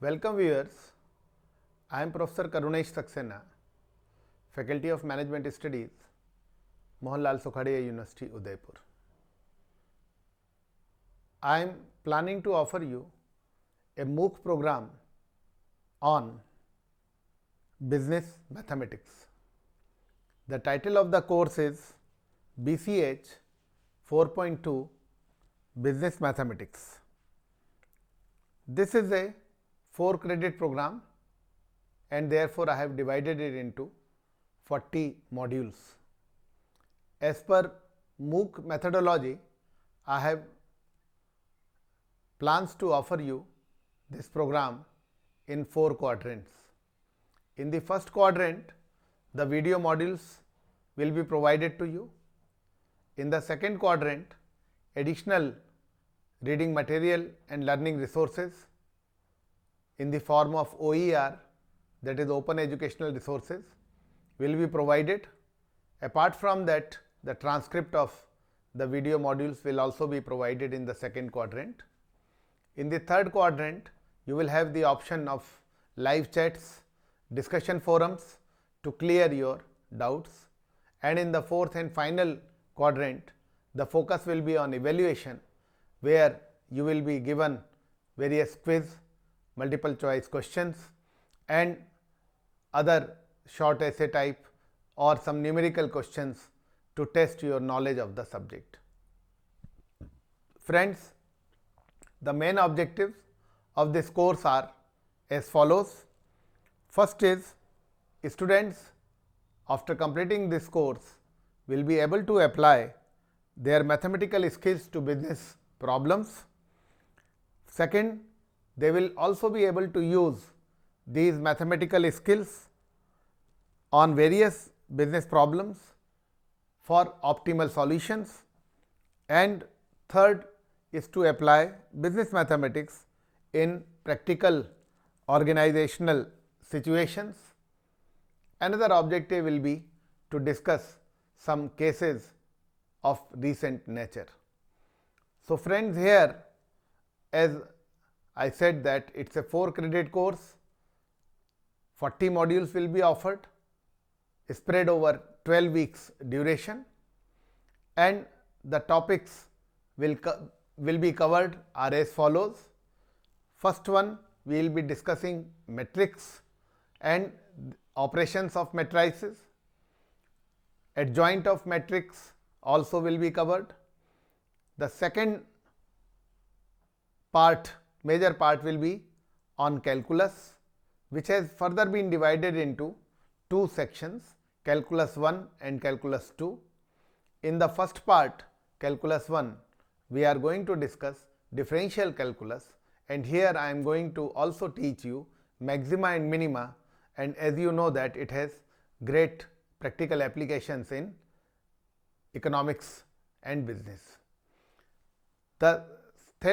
Welcome viewers, I am Professor Karunesh Saxena, Faculty of Management Studies, Mohanlal Sukhadia University, Udaipur. I am planning to offer you a MOOC program on business mathematics. The title of the course is BCH 4.2 Business Mathematics. This is a 4-credit program and therefore I have divided it into 40 modules. As per MOOC methodology, I have plans to offer you this program in 4 quadrants. In the first quadrant, the video modules will be provided to you. In the second quadrant, additional reading material and learning resources in the form of OER, that is Open Educational Resources, will be provided. Apart from that, the transcript of the video modules will also be provided in the second quadrant. In the third quadrant, you will have the option of live chats, discussion forums to clear your doubts. And in the fourth and final quadrant, the focus will be on evaluation, where you will be given various quiz, multiple choice questions and other short essay type or some numerical questions to test your knowledge of the subject. Friends, the main objectives of this course are as follows. First is, students after completing this course will be able to apply their mathematical skills to business problems. Second, they will also be able to use these mathematical skills on various business problems for optimal solutions. And third is to apply business mathematics in practical organizational situations. Another objective will be to discuss some cases of recent nature. So friends, here as I said that it is a 4-credit course, 40 modules will be offered, spread over 12 weeks duration, and the topics will be covered are as follows. First one, we will be discussing matrix and operations of matrices. Adjoint of matrix also will be covered. The second part, major part will be on calculus, which has further been divided into 2 sections, calculus 1 and calculus 2. In the first part, calculus 1, we are going to discuss differential calculus, and here I am going to also teach you maxima and minima, and as you know that it has great practical applications in economics and business. The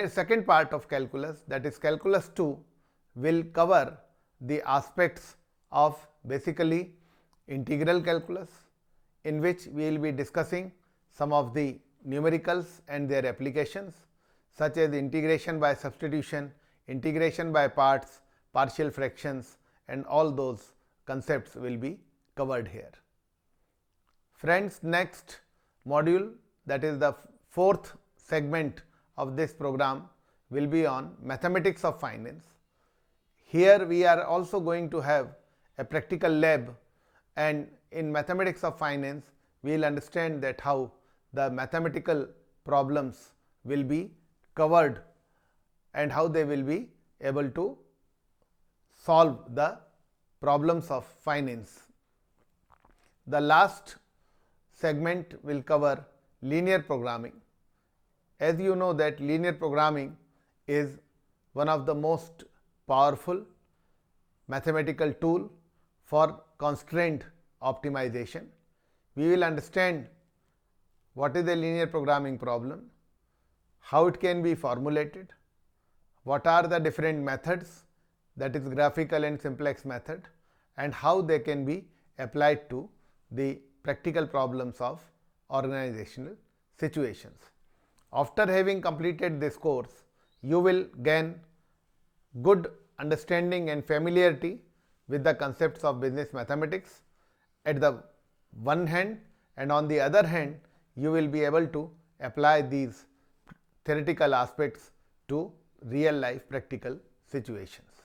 second part of calculus, that is calculus 2, will cover the aspects of basically integral calculus, in which we will be discussing some of the numericals and their applications, such as integration by substitution, integration by parts, partial fractions, and all those concepts will be covered here. Friends, next module, that is the 4th segment of this program, will be on mathematics of finance. Here we are also going to have a practical lab, and in mathematics of finance we will understand that how the mathematical problems will be covered and how they will be able to solve the problems of finance. The last segment will cover linear programming. As you know that linear programming is one of the most powerful mathematical tool for constraint optimization. We will understand what is a linear programming problem, how it can be formulated, what are the different methods, that is graphical and simplex method, and how they can be applied to the practical problems of organizational situations. After having completed this course, you will gain good understanding and familiarity with the concepts of business mathematics at the one hand, and on the other hand you will be able to apply these theoretical aspects to real life practical situations.